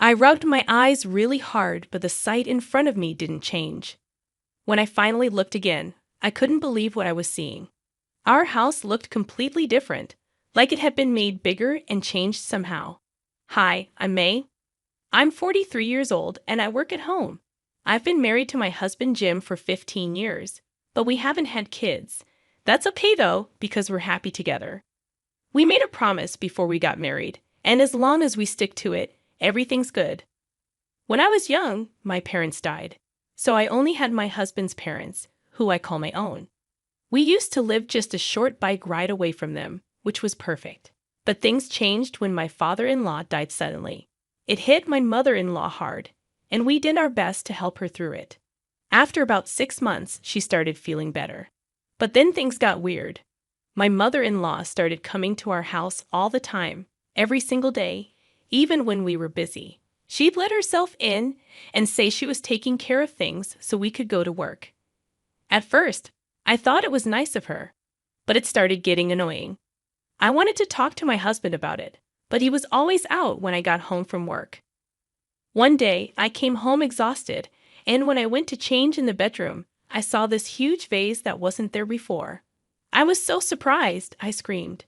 I rubbed my eyes really hard, but the sight in front of me didn't change. When I finally looked again, I couldn't believe what I was seeing. Our house looked completely different, like it had been made bigger and changed somehow. Hi, I'm May. I'm 43 years old and I work at home. I've been married to my husband Jim for 15 years, but we haven't had kids. That's okay though, because we're happy together. We made a promise before we got married, and as long as we stick to it, everything's good. When I was young, my parents died, so I only had my husband's parents, who I call my own. We used to live just a short bike ride away from them, which was perfect. But things changed when my father-in-law died suddenly. It hit my mother-in-law hard, and we did our best to help her through it. After about 6 months, she started feeling better. But then things got weird. My mother-in-law started coming to our house all the time, every single day, even when we were busy. She'd let herself in and say she was taking care of things so we could go to work. At first, I thought it was nice of her, but it started getting annoying. I wanted to talk to my husband about it, but he was always out when I got home from work. One day, I came home exhausted, and when I went to change in the bedroom, I saw this huge vase that wasn't there before. I was so surprised, I screamed.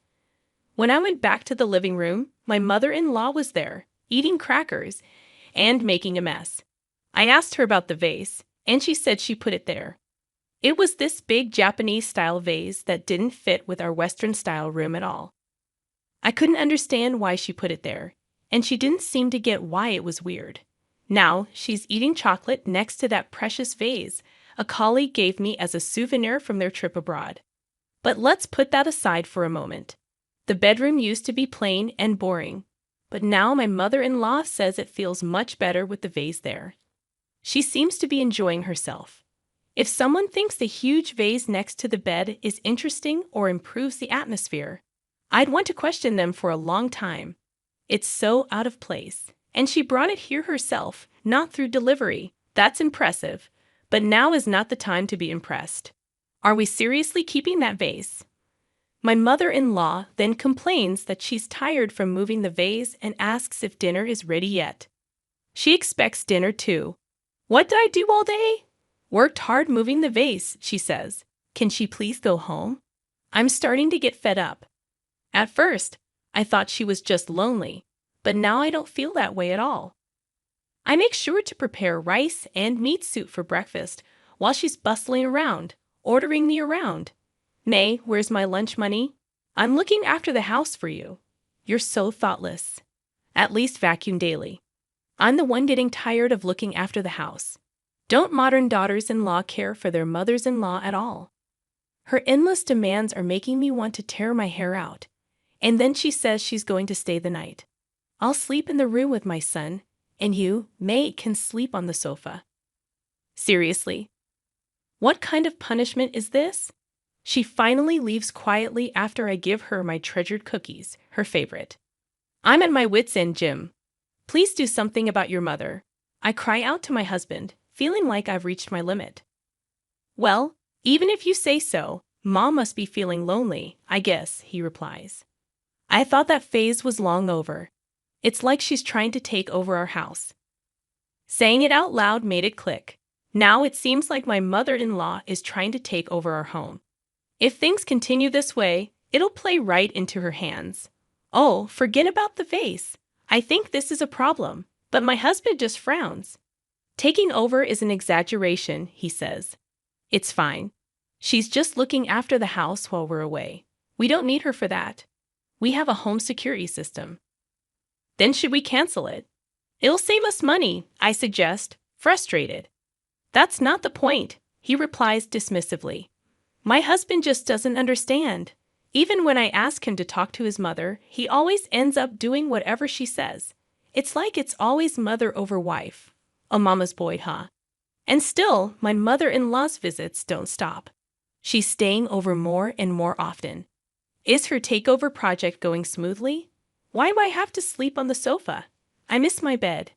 When I went back to the living room, my mother-in-law was there, eating crackers and making a mess. I asked her about the vase, and she said she put it there. It was this big Japanese-style vase that didn't fit with our Western-style room at all. I couldn't understand why she put it there, and she didn't seem to get why it was weird. Now, she's eating chocolate next to that precious vase a colleague gave me as a souvenir from their trip abroad. But let's put that aside for a moment. The bedroom used to be plain and boring, but now my mother-in-law says it feels much better with the vase there. She seems to be enjoying herself. If someone thinks the huge vase next to the bed is interesting or improves the atmosphere, I'd want to question them for a long time. It's so out of place. And she brought it here herself, not through delivery. That's impressive. But now is not the time to be impressed. Are we seriously keeping that vase? My mother-in-law then complains that she's tired from moving the vase and asks if dinner is ready yet. She expects dinner too. What did I do all day? Worked hard moving the vase, she says. Can she please go home? I'm starting to get fed up. At first, I thought she was just lonely, but now I don't feel that way at all. I make sure to prepare rice and meat soup for breakfast while she's bustling around, ordering me around. May, where's my lunch money? I'm looking after the house for you. You're so thoughtless. At least vacuum daily. I'm the one getting tired of looking after the house. Don't modern daughters-in-law care for their mothers-in-law at all? Her endless demands are making me want to tear my hair out. And then she says she's going to stay the night. I'll sleep in the room with my son, and you, May, can sleep on the sofa. Seriously? What kind of punishment is this? She finally leaves quietly after I give her my treasured cookies, her favorite. I'm at my wit's end, Jim. Please do something about your mother. I cry out to my husband, feeling like I've reached my limit. Well, even if you say so, Mom must be feeling lonely, I guess, he replies. I thought that phase was long over. It's like she's trying to take over our house. Saying it out loud made it click. Now it seems like my mother-in-law is trying to take over our home. If things continue this way, it'll play right into her hands. Oh, forget about the vase. I think this is a problem, but my husband just frowns. Taking over is an exaggeration, he says. It's fine. She's just looking after the house while we're away. We don't need her for that. We have a home security system. Then should we cancel it? It'll save us money, I suggest, frustrated. That's not the point, he replies dismissively. My husband just doesn't understand. Even when I ask him to talk to his mother, he always ends up doing whatever she says. It's like it's always mother over wife. A mama's boy, huh? And still, my mother-in-law's visits don't stop. She's staying over more and more often. Is her takeover project going smoothly? Why do I have to sleep on the sofa? I miss my bed.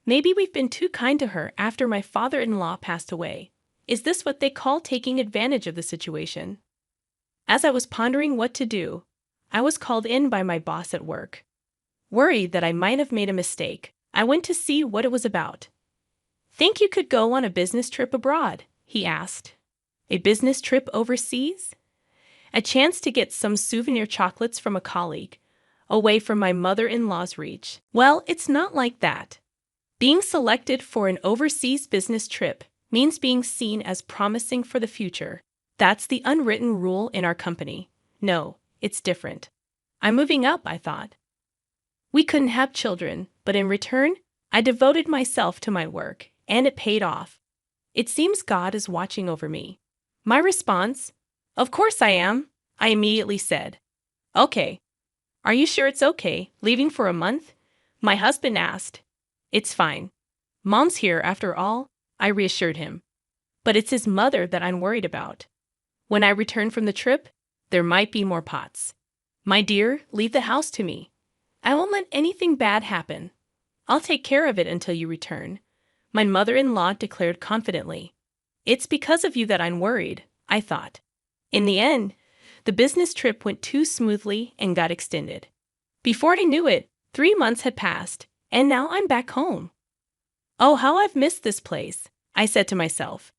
Maybe we've been too kind to her after my father-in-law passed away. Is this what they call taking advantage of the situation? As I was pondering what to do, I was called in by my boss at work. Worried that I might have made a mistake, I went to see what it was about. Think you could go on a business trip abroad? He asked. A business trip overseas? A chance to get some souvenir chocolates from a colleague, away from my mother-in-law's reach. Well, it's not like that. Being selected for an overseas business trip means being seen as promising for the future. That's the unwritten rule in our company. No, it's different. I'm moving up, I thought. We couldn't have children, but in return, I devoted myself to my work, and it paid off. It seems God is watching over me. My response, "Of course I am," I immediately said. "Okay. Are you sure it's okay, leaving for a month?" My husband asked. "It's fine. Mom's here after all," I reassured him. "But it's his mother that I'm worried about. When I return from the trip, there might be more pots. My dear, leave the house to me. I won't let anything bad happen. I'll take care of it until you return," my mother-in-law declared confidently. "It's because of you that I'm worried," I thought. In the end, the business trip went too smoothly and got extended. Before I knew it, 3 months had passed, and now I'm back home. "Oh, how I've missed this place," I said to myself.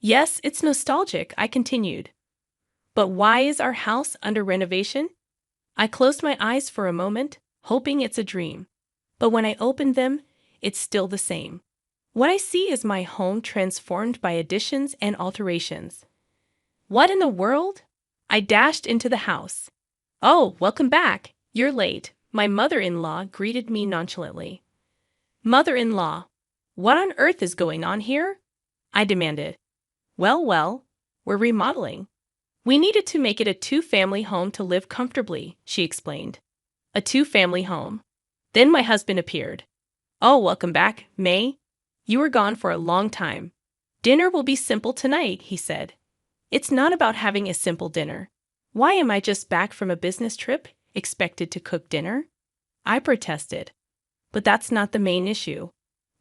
"Yes, it's nostalgic," I continued. "But why is our house under renovation?" I closed my eyes for a moment, hoping it's a dream. But when I opened them, it's still the same. What I see is my home transformed by additions and alterations. What in the world? I dashed into the house. "Oh, welcome back. You're late," my mother-in-law greeted me nonchalantly. "Mother-in-law, what on earth is going on here?" I demanded. Well, we're remodeling. We needed to make it a 2-family home to live comfortably," she explained. "A 2-family home." Then my husband appeared. "Oh, welcome back, May. You were gone for a long time. Dinner will be simple tonight," he said. "It's not about having a simple dinner. Why am I just back from a business trip, expected to cook dinner?" I protested. "But that's not the main issue.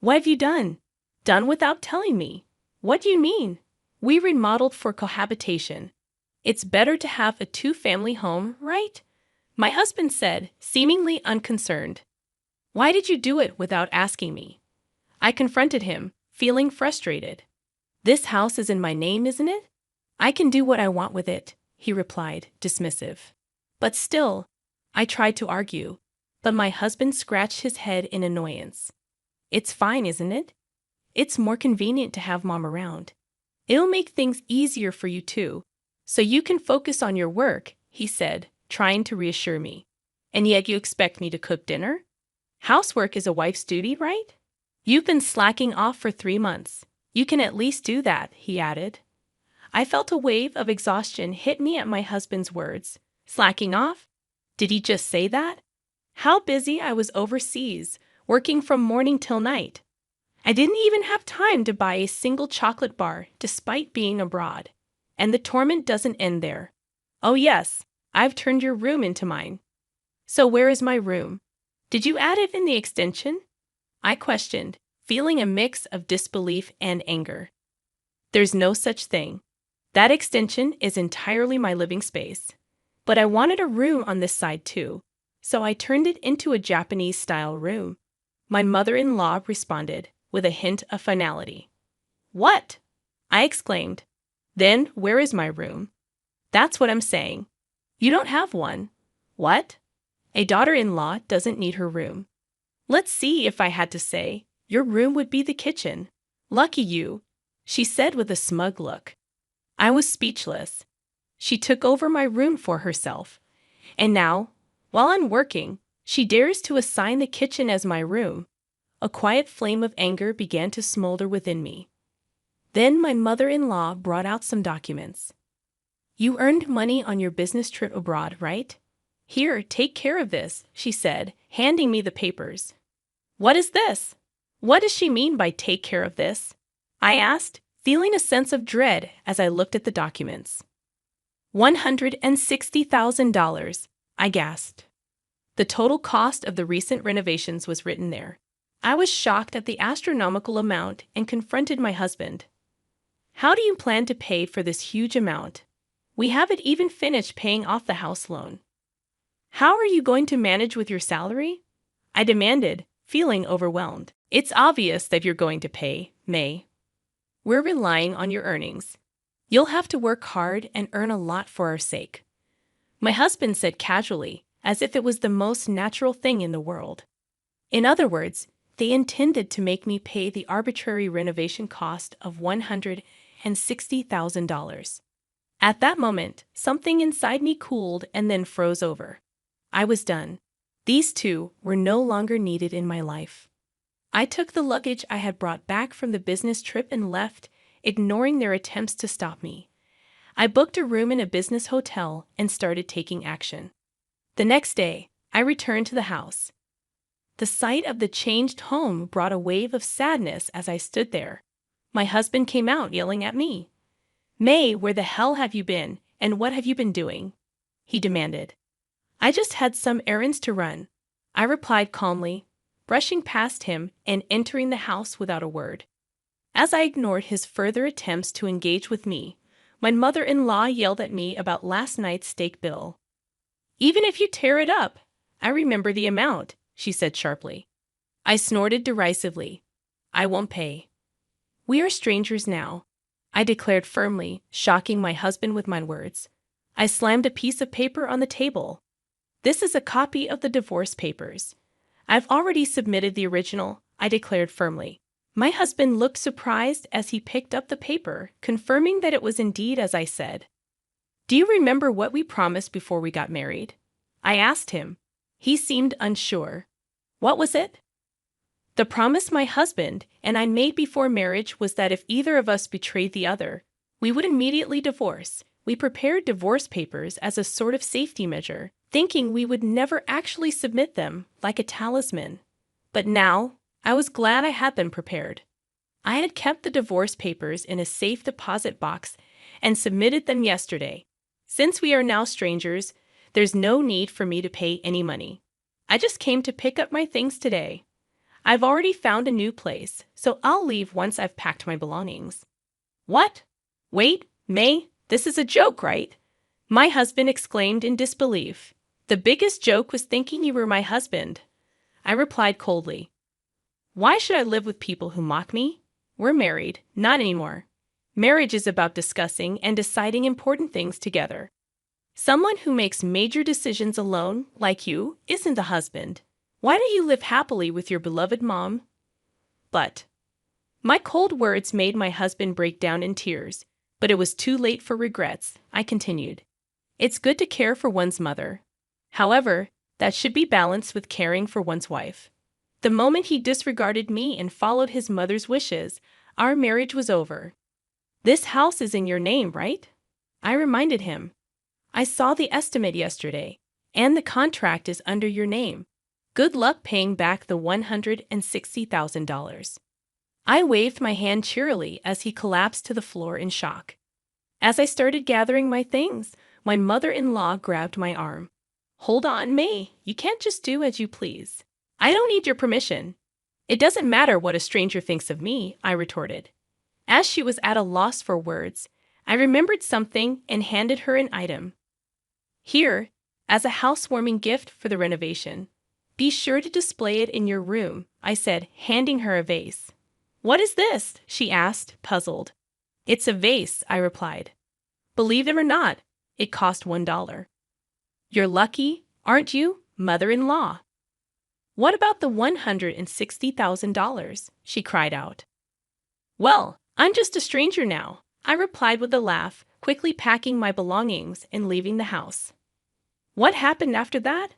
What have you done? Done without telling me? What do you mean?" "We remodeled for cohabitation. It's better to have a 2-family home, right?" my husband said, seemingly unconcerned. "Why did you do it without asking me?" I confronted him, feeling frustrated. "This house is in my name, isn't it? I can do what I want with it," he replied, dismissive. But still, I tried to argue, but my husband scratched his head in annoyance. "It's fine, isn't it? It's more convenient to have Mom around. It'll make things easier for you too, so you can focus on your work," he said, trying to reassure me. "And yet you expect me to cook dinner? Housework is a wife's duty, right? You've been slacking off for 3 months. You can at least do that," he added. I felt a wave of exhaustion hit me at my husband's words. Slacking off? Did he just say that? How busy I was overseas, working from morning till night. I didn't even have time to buy a single chocolate bar despite being abroad. And the torment doesn't end there. "Oh yes, I've turned your room into mine." "So where is my room? Did you add it in the extension?" I questioned, feeling a mix of disbelief and anger. "There's no such thing. That extension is entirely my living space. But I wanted a room on this side too, so I turned it into a Japanese-style room," my mother-in-law responded, with a hint of finality. "What?" I exclaimed. "Then where is my room?" "That's what I'm saying. You don't have one." "What?" "A daughter-in-law doesn't need her room." "Let's see, if I had to say, your room would be the kitchen. Lucky you," she said with a smug look. I was speechless. She took over my room for herself. And now, while I'm working, she dares to assign the kitchen as my room. A quiet flame of anger began to smolder within me. Then my mother-in-law brought out some documents. "You earned money on your business trip abroad, right? Here, take care of this," she said, handing me the papers. "What is this? What does she mean by take care of this?" I asked, feeling a sense of dread as I looked at the documents. $160,000, I gasped. The total cost of the recent renovations was written there. I was shocked at the astronomical amount and confronted my husband. "How do you plan to pay for this huge amount? We haven't even finished paying off the house loan." "How are you going to manage with your salary?" I demanded, feeling overwhelmed. It's obvious that you're going to pay, May. We're relying on your earnings. You'll have to work hard and earn a lot for our sake. My husband said casually, as if it was the most natural thing in the world. In other words, they intended to make me pay the arbitrary renovation cost of $160,000. At that moment, something inside me cooled and then froze over. I was done. These two were no longer needed in my life. I took the luggage I had brought back from the business trip and left, ignoring their attempts to stop me. I booked a room in a business hotel and started taking action. The next day, I returned to the house. The sight of the changed home brought a wave of sadness as I stood there. My husband came out yelling at me. "May, where the hell have you been, and what have you been doing?" he demanded. "I just had some errands to run," I replied calmly, brushing past him and entering the house without a word. As I ignored his further attempts to engage with me, my mother-in-law yelled at me about last night's steak bill. "Even if you tear it up, I remember the amount," she said sharply. I snorted derisively. "I won't pay." "We are strangers now," I declared firmly, shocking my husband with my words. I slammed a piece of paper on the table. "This is a copy of the divorce papers. I've already submitted the original," I declared firmly. My husband looked surprised as he picked up the paper, confirming that it was indeed as I said. "Do you remember what we promised before we got married?" I asked him. He seemed unsure. "What was it?" "The promise my husband and I made before marriage was that if either of us betrayed the other, we would immediately divorce. We prepared divorce papers as a sort of safety measure, thinking we would never actually submit them, like a talisman. But now, I was glad I had them prepared. I had kept the divorce papers in a safe deposit box and submitted them yesterday. Since we are now strangers, there's no need for me to pay any money. I just came to pick up my things today. I've already found a new place, so I'll leave once I've packed my belongings." "What? Wait, May, this is a joke, right?" my husband exclaimed in disbelief. "The biggest joke was thinking you were my husband," I replied coldly. "Why should I live with people who mock me? We're married, not anymore. Marriage is about discussing and deciding important things together. Someone who makes major decisions alone, like you, isn't a husband. Why don't you live happily with your beloved mom?" But my cold words made my husband break down in tears, but it was too late for regrets. I continued. "It's good to care for one's mother. However, that should be balanced with caring for one's wife. The moment he disregarded me and followed his mother's wishes, our marriage was over." "This house is in your name, right?" I reminded him. "I saw the estimate yesterday, and the contract is under your name. Good luck paying back the $160,000. I waved my hand cheerily as he collapsed to the floor in shock. As I started gathering my things, my mother-in-law grabbed my arm. "Hold on, May. You can't just do as you please. I don't need your permission." "It doesn't matter what a stranger thinks of me," I retorted. As she was at a loss for words, I remembered something and handed her an item. "Here, as a housewarming gift for the renovation. Be sure to display it in your room," I said, handing her a vase. "What is this?" she asked, puzzled. "It's a vase," I replied. "Believe it or not, it cost $1. "You're lucky, aren't you, mother-in-law?" "What about the $160,000? She cried out. "Well, I'm just a stranger now," I replied with a laugh, quickly packing my belongings and leaving the house. What happened after that?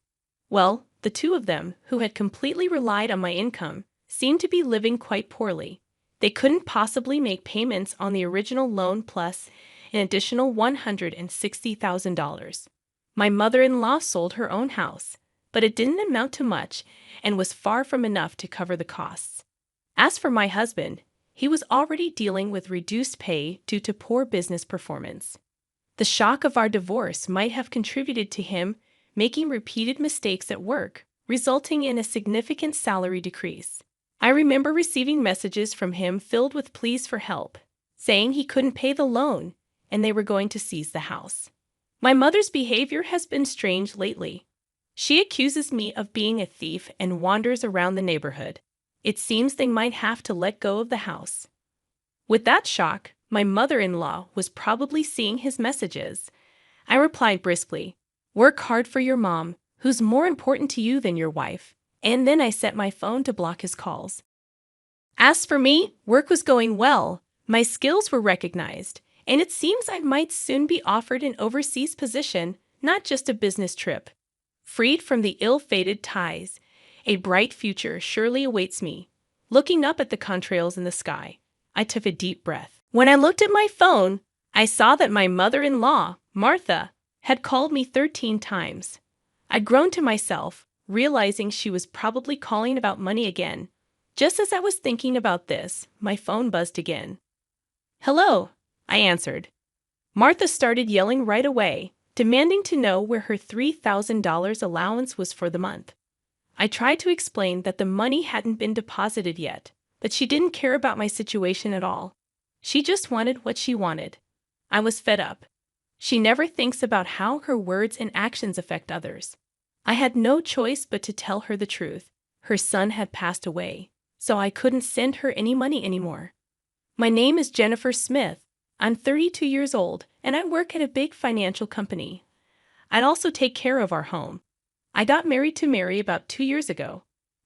Well, the two of them, who had completely relied on my income, seemed to be living quite poorly. They couldn't possibly make payments on the original loan plus an additional $160,000. My mother-in-law sold her own house, but it didn't amount to much and was far from enough to cover the costs. As for my husband, he was already dealing with reduced pay due to poor business performance. The shock of our divorce might have contributed to him making repeated mistakes at work, resulting in a significant salary decrease. I remember receiving messages from him filled with pleas for help, saying he couldn't pay the loan and they were going to seize the house. My mother's behavior has been strange lately. She accuses me of being a thief and wanders around the neighborhood. It seems they might have to let go of the house. With that shock, my mother-in-law was probably seeing his messages. I replied briskly, "Work hard for your mom, who's more important to you than your wife." And then I set my phone to block his calls. As for me, work was going well. My skills were recognized, and it seems I might soon be offered an overseas position, not just a business trip. Freed from the ill-fated ties, a bright future surely awaits me. Looking up at the contrails in the sky, I took a deep breath. When I looked at my phone, I saw that my mother-in-law, Martha, had called me 13 times. I groaned to myself, realizing she was probably calling about money again. Just as I was thinking about this, my phone buzzed again. "Hello," I answered. Martha started yelling right away, demanding to know where her $3,000 allowance was for the month. I tried to explain that the money hadn't been deposited yet, but she didn't care about my situation at all. She just wanted what she wanted. I was fed up. She never thinks about how her words and actions affect others. I had no choice but to tell her the truth. Her son had passed away, so I couldn't send her any money anymore. "My name is Jennifer Smith. I'm 32 years old, and I work at a big financial company. I'd also take care of our home. I got married to Mary about 2 years ago.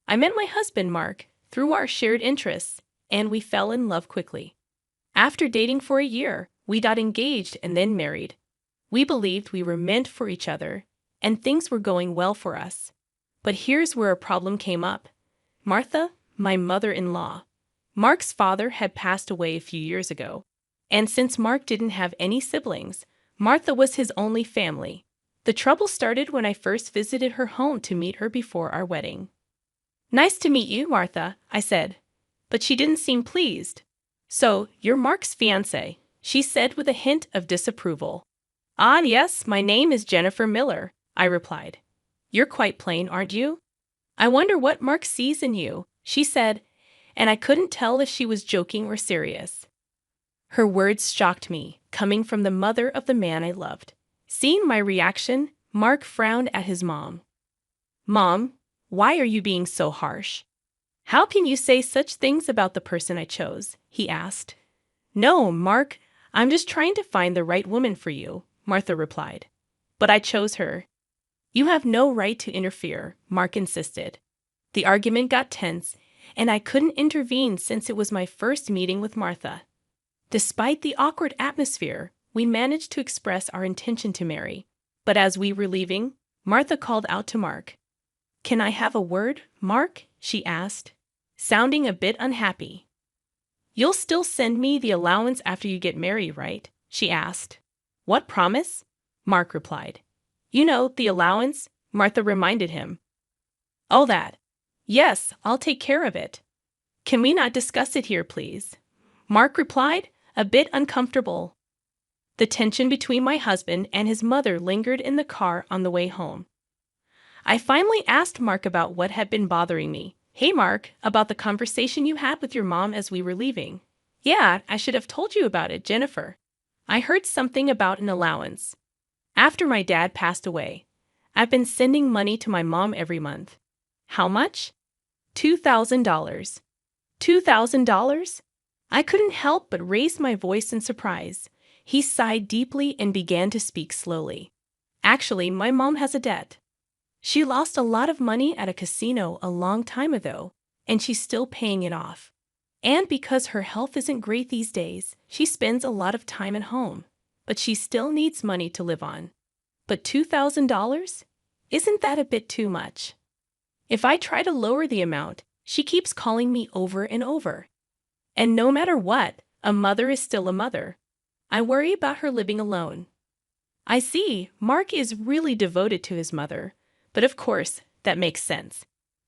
I met my husband, Mark, through our shared interests, and we fell in love quickly. After dating for a year, we got engaged and then married. We believed we were meant for each other, and things were going well for us. But here's where a problem came up. Martha, my mother-in-law. Mark's father had passed away a few years ago, and since Mark didn't have any siblings, Martha was his only family. The trouble started when I first visited her home to meet her before our wedding. "Nice to meet you, Martha," I said, but she didn't seem pleased. "So, you're Mark's fiancée," she said with a hint of disapproval. "Ah, yes, my name is Jennifer Miller," I replied. "You're quite plain, aren't you?" "I wonder what Mark sees in you," she said, and I couldn't tell if she was joking or serious. Her words shocked me, coming from the mother of the man I loved. Seeing my reaction, Mark frowned at his mom. "Mom, why are you being so harsh? How can you say such things about the person I chose?" he asked. "No, Mark, I'm just trying to find the right woman for you," Martha replied. "But I chose her." "You have no right to interfere," Mark insisted. The argument got tense, and I couldn't intervene since it was my first meeting with Martha. Despite the awkward atmosphere, we managed to express our intention to marry. But as we were leaving, Martha called out to Mark. "Can I have a word, Mark?" she asked, sounding a bit unhappy. "You'll still send me the allowance after you get married, right?" she asked. "What promise?" Mark replied. "You know, the allowance," Martha reminded him. "Oh, that. Yes, I'll take care of it." "Can we not discuss it here, please?" Mark replied, a bit uncomfortable. The tension between my husband and his mother lingered in the car on the way home. I finally asked Mark about what had been bothering me. "Hey, Mark, about the conversation you had with your mom as we were leaving." "Yeah, I should have told you about it, Jennifer. I heard something about an allowance. After my dad passed away, I've been sending money to my mom every month." "How much?" $2,000. $2,000? I couldn't help but raise my voice in surprise. He sighed deeply and began to speak slowly. "Actually, my mom has a debt. She lost a lot of money at a casino a long time ago, and she's still paying it off. And because her health isn't great these days, she spends a lot of time at home. But she still needs money to live on. But $2,000? Isn't that a bit too much? If I try to lower the amount, she keeps calling me over and over. And no matter what, a mother is still a mother. I worry about her living alone." I see, Mark is really devoted to his mother, but of course, that makes sense.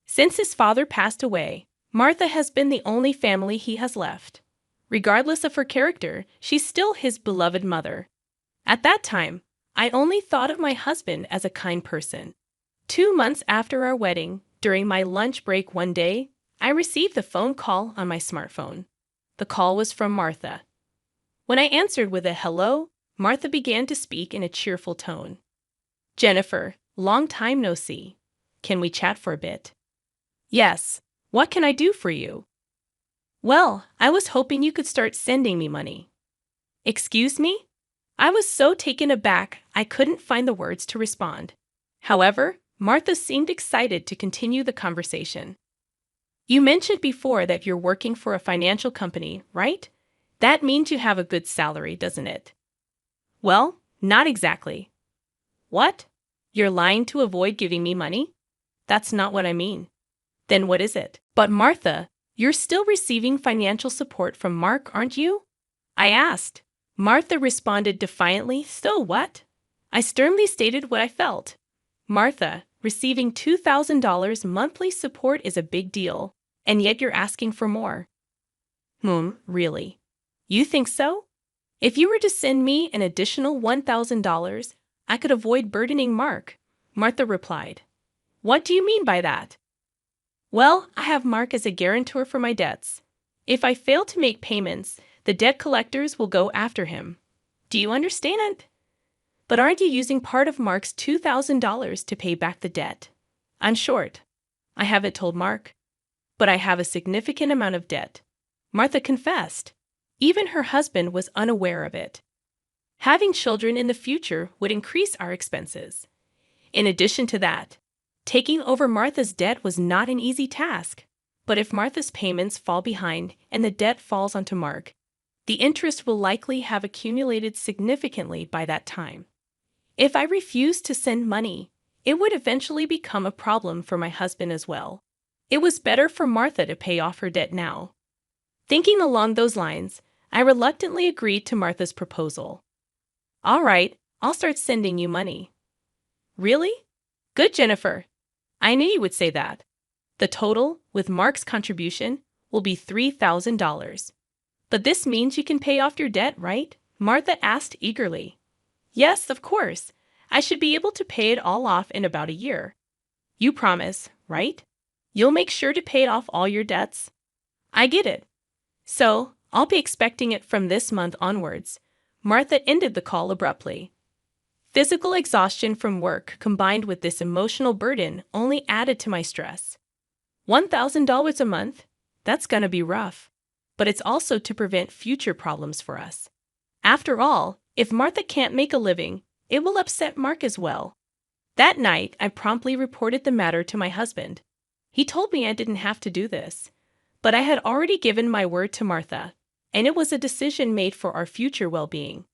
Since his father passed away, Martha has been the only family he has left. Regardless of her character, she's still his beloved mother. At that time, I only thought of my husband as a kind person. 2 months after our wedding, during my lunch break one day, I received a phone call on my smartphone. The call was from Martha. When I answered with a hello, Martha began to speak in a cheerful tone. "Jennifer, long time no see. Can we chat for a bit? Yes. What can I do for you? Well, I was hoping you could start sending me money. Excuse me? I was so taken aback I couldn't find the words to respond. However, Martha seemed excited to continue the conversation. You mentioned before that you're working for a financial company, right? That means you have a good salary, doesn't it? Well, not exactly. What? You're lying to avoid giving me money? That's not what I mean. Then what is it? But Martha, you're still receiving financial support from Mark, aren't you? I asked. Martha responded defiantly, so what? I sternly stated what I felt. Martha, receiving $2,000 monthly support is a big deal, and yet you're asking for more. Really? You think so? If you were to send me an additional $1,000, I could avoid burdening Mark, Martha replied. What do you mean by that? Well, I have Mark as a guarantor for my debts. If I fail to make payments, the debt collectors will go after him. Do you understand? But aren't you using part of Mark's $2,000 to pay back the debt? I'm short. I haven't told Mark. But I have a significant amount of debt. Martha confessed. Even her husband was unaware of it. Having children in the future would increase our expenses. In addition to that, taking over Martha's debt was not an easy task. But if Martha's payments fall behind and the debt falls onto Mark, the interest will likely have accumulated significantly by that time. If I refused to send money, it would eventually become a problem for my husband as well. It was better for Martha to pay off her debt now. Thinking along those lines, I reluctantly agreed to Martha's proposal. All right, I'll start sending you money. Really? Good, Jennifer. I knew you would say that. The total, with Mark's contribution, will be $3,000. But this means you can pay off your debt, right? Martha asked eagerly. Yes, of course. I should be able to pay it all off in about a year. You promise, right? You'll make sure to pay off all your debts? I get it. So, I'll be expecting it from this month onwards. Martha ended the call abruptly. Physical exhaustion from work combined with this emotional burden only added to my stress. $1,000 a month? That's gonna be rough. But it's also to prevent future problems for us. After all, if Martha can't make a living, it will upset Mark as well. That night, I promptly reported the matter to my husband. He told me I didn't have to do this, but I had already given my word to Martha, and it was a decision made for our future well-being.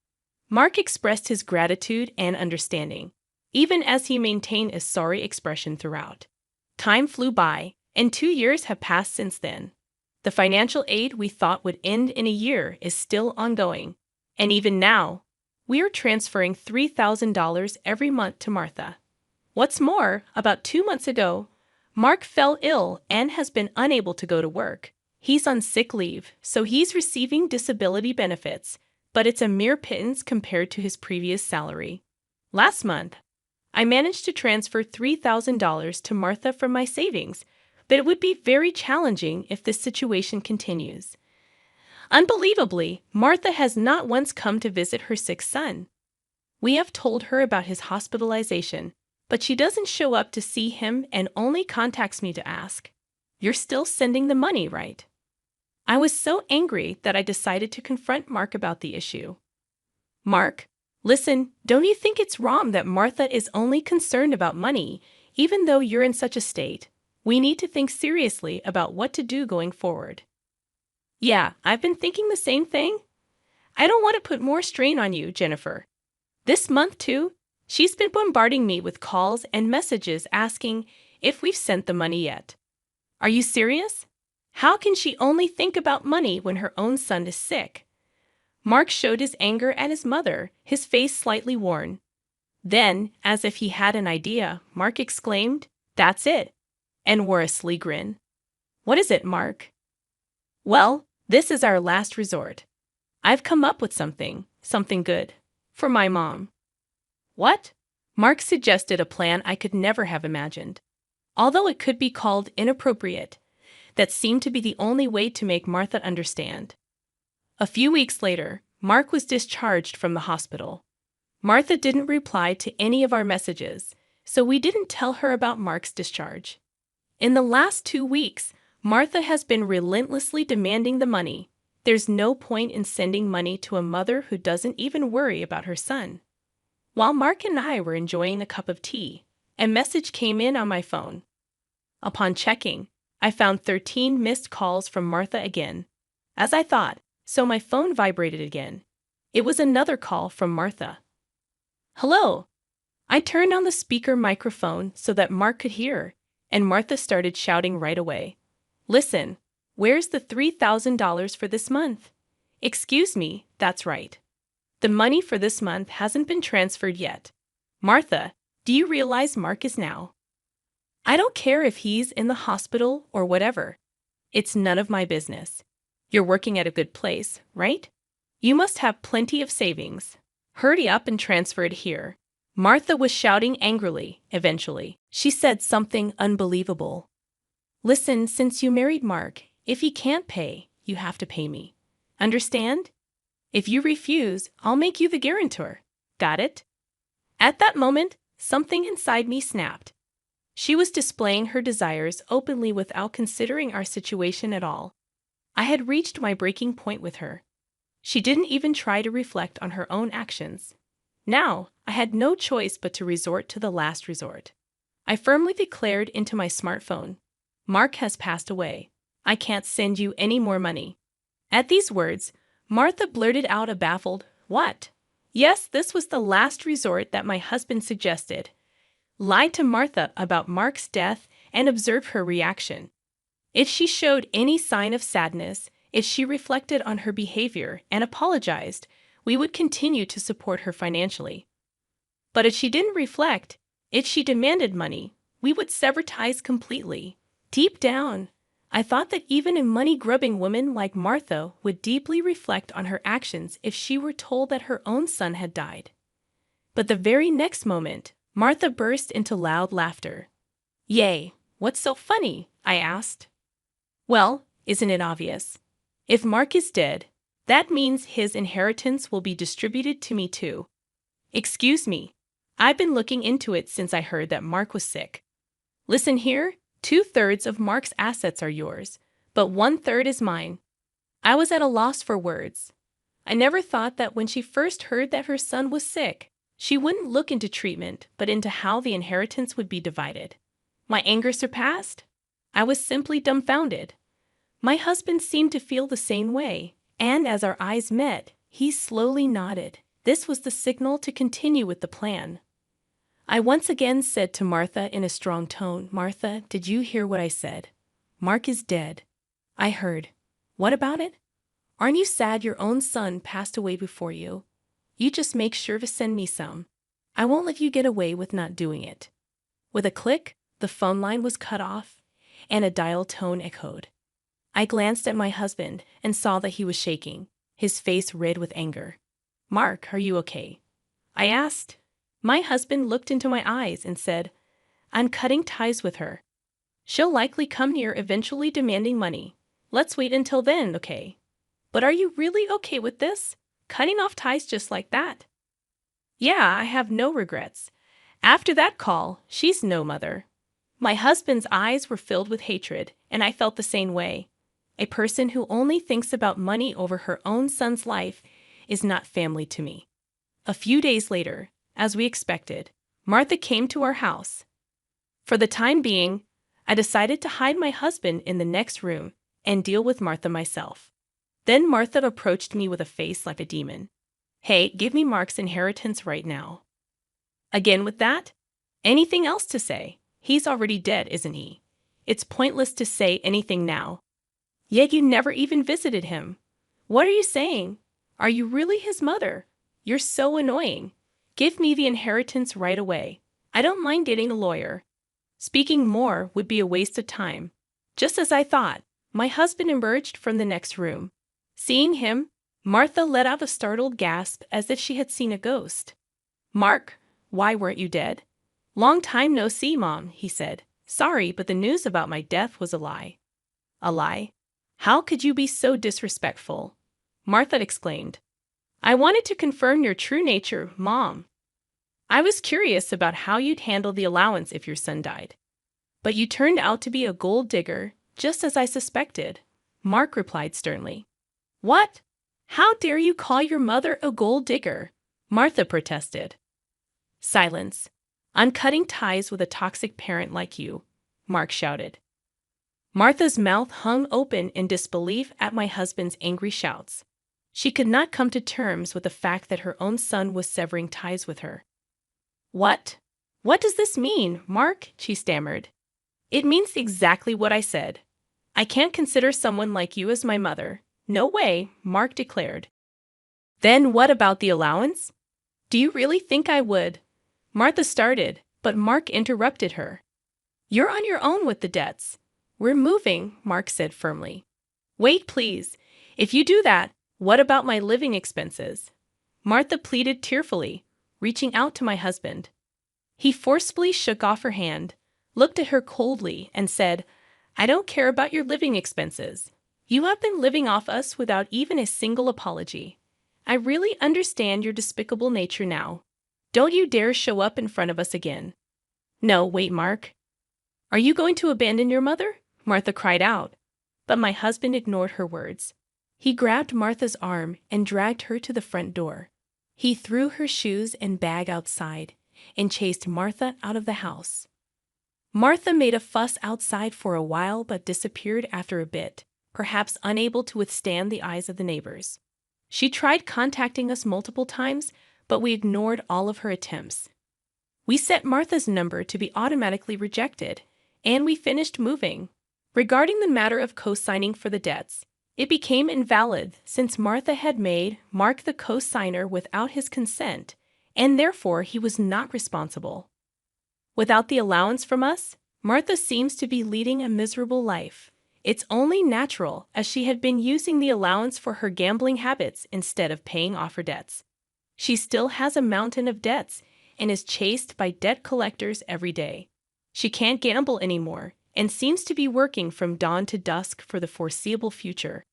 Mark expressed his gratitude and understanding, even as he maintained a sorry expression throughout. Time flew by, and 2 years have passed since then. The financial aid we thought would end in a year is still ongoing, and even now, we are transferring $3,000 every month to Martha. What's more, about 2 months ago, Mark fell ill and has been unable to go to work. He's on sick leave, so he's receiving disability benefits, but it's a mere pittance compared to his previous salary. Last month, I managed to transfer $3,000 to Martha from my savings, but it would be very challenging if this situation continues. Unbelievably, Martha has not once come to visit her sick son. We have told her about his hospitalization, but she doesn't show up to see him and only contacts me to ask, "You're still sending the money, right?" I was so angry that I decided to confront Mark about the issue. Mark, listen, don't you think it's wrong that Martha is only concerned about money, even though you're in such a state? We need to think seriously about what to do going forward. Yeah, I've been thinking the same thing. I don't want to put more strain on you, Jennifer. This month, too, she's been bombarding me with calls and messages asking if we've sent the money yet. Are you serious? How can she only think about money when her own son is sick? Mark showed his anger at his mother, his face slightly worn. Then, as if he had an idea, Mark exclaimed, "That's it," and wore a sly grin. What is it, Mark? Well, this is our last resort. I've come up with something good, for my mom. What? Mark suggested a plan I could never have imagined. Although it could be called inappropriate, that seemed to be the only way to make Martha understand. A few weeks later, Mark was discharged from the hospital. Martha didn't reply to any of our messages, so we didn't tell her about Mark's discharge. In the last 2 weeks, Martha has been relentlessly demanding the money. There's no point in sending money to a mother who doesn't even worry about her son. While Mark and I were enjoying a cup of tea, a message came in on my phone. Upon checking, I found 13 missed calls from Martha again. As I thought, so my phone vibrated again. It was another call from Martha. Hello. I turned on the speaker microphone so that Mark could hear, and Martha started shouting right away. Listen, where's the $3,000 for this month? Excuse me, that's right. The money for this month hasn't been transferred yet. Martha, do you realize Mark is now? I don't care if he's in the hospital or whatever. It's none of my business. You're working at a good place, right? You must have plenty of savings. Hurry up and transfer it here. Martha was shouting angrily. Eventually, she said something unbelievable. Listen, since you married Mark, if he can't pay, you have to pay me. Understand? If you refuse, I'll make you the guarantor. Got it? At that moment, something inside me snapped. She was displaying her desires openly without considering our situation at all. I had reached my breaking point with her. She didn't even try to reflect on her own actions. Now, I had no choice but to resort to the last resort. I firmly declared into my smartphone, Mark has passed away. I can't send you any more money. At these words, Martha blurted out a baffled, what? Yes, this was the last resort that my husband suggested. Lied to Martha about Mark's death and observed her reaction. If she showed any sign of sadness, if she reflected on her behavior and apologized, we would continue to support her financially. But if she didn't reflect, if she demanded money, we would sever ties completely. Deep down, I thought that even a money-grubbing woman like Martha would deeply reflect on her actions if she were told that her own son had died. But the very next moment, Martha burst into loud laughter. Yay, what's so funny? I asked. Well, isn't it obvious? If Mark is dead, that means his inheritance will be distributed to me too. Excuse me, I've been looking into it since I heard that Mark was sick. Listen here, 2/3 of Mark's assets are yours, but 1/3 is mine. I was at a loss for words. I never thought that when she first heard that her son was sick, she wouldn't look into treatment, but into how the inheritance would be divided. My anger surpassed. I was simply dumbfounded. My husband seemed to feel the same way, and as our eyes met, he slowly nodded. This was the signal to continue with the plan. I once again said to Martha in a strong tone, Martha, did you hear what I said? Mark is dead. I heard. What about it? Aren't you sad your own son passed away before you? You just make sure to send me some. I won't let you get away with not doing it. With a click, the phone line was cut off, and a dial tone echoed. I glanced at my husband and saw that he was shaking, his face red with anger. Mark, are you okay? I asked. My husband looked into my eyes and said, I'm cutting ties with her. She'll likely come here eventually demanding money. Let's wait until then, okay? But are you really okay with this? Cutting off ties just like that? Yeah, I have no regrets. After that call, she's no mother. My husband's eyes were filled with hatred, and I felt the same way. A person who only thinks about money over her own son's life is not family to me. A few days later, as we expected, Martha came to our house. For the time being, I decided to hide my husband in the next room and deal with Martha myself. Then Martha approached me with a face like a demon. Hey, give me Mark's inheritance right now. Again with that? Anything else to say? He's already dead, isn't he? It's pointless to say anything now. Yet you never even visited him. What are you saying? Are you really his mother? You're so annoying. Give me the inheritance right away. I don't mind getting a lawyer. Speaking more would be a waste of time. Just as I thought, my husband emerged from the next room. Seeing him, Martha let out a startled gasp as if she had seen a ghost. Mark, why weren't you dead? Long time no see, Mom, he said. Sorry, but the news about my death was a lie. A lie? How could you be so disrespectful? Martha exclaimed. I wanted to confirm your true nature, Mom. I was curious about how you'd handle the allowance if your son died. But you turned out to be a gold digger, just as I suspected, Mark replied sternly. What? How dare you call your mother a gold digger? Martha protested. Silence. I'm cutting ties with a toxic parent like you, Mark shouted. Martha's mouth hung open in disbelief at my husband's angry shouts. She could not come to terms with the fact that her own son was severing ties with her. What? What does this mean, Mark? She stammered. It means exactly what I said. I can't consider someone like you as my mother. No way, Mark declared. Then what about the allowance? Do you really think I would? Martha started, but Mark interrupted her. You're on your own with the debts. We're moving, Mark said firmly. Wait, please. If you do that, what about my living expenses? Martha pleaded tearfully, reaching out to my husband. He forcefully shook off her hand, looked at her coldly, and said, I don't care about your living expenses. You have been living off us without even a single apology. I really understand your despicable nature now. Don't you dare show up in front of us again. No, wait, Mark. Are you going to abandon your mother? Martha cried out. But my husband ignored her words. He grabbed Martha's arm and dragged her to the front door. He threw her shoes and bag outside and chased Martha out of the house. Martha made a fuss outside for a while but disappeared after a bit, perhaps unable to withstand the eyes of the neighbors. She tried contacting us multiple times, but we ignored all of her attempts. We set Martha's number to be automatically rejected, and we finished moving. Regarding the matter of co-signing for the debts, it became invalid since Martha had made Mark the co-signer without his consent, and therefore he was not responsible. Without the allowance from us, Martha seems to be leading a miserable life. It's only natural, as she had been using the allowance for her gambling habits instead of paying off her debts. She still has a mountain of debts and is chased by debt collectors every day. She can't gamble anymore and seems to be working from dawn to dusk for the foreseeable future.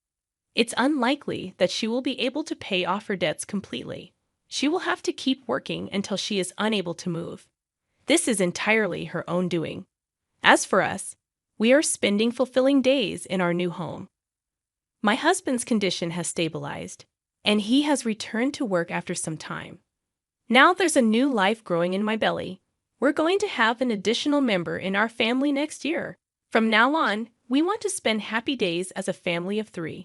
It's unlikely that she will be able to pay off her debts completely. She will have to keep working until she is unable to move. This is entirely her own doing. As for us, we are spending fulfilling days in our new home. My husband's condition has stabilized, and he has returned to work after some time. Now there's a new life growing in my belly. We're going to have an additional member in our family next year. From now on, we want to spend happy days as a family of 3.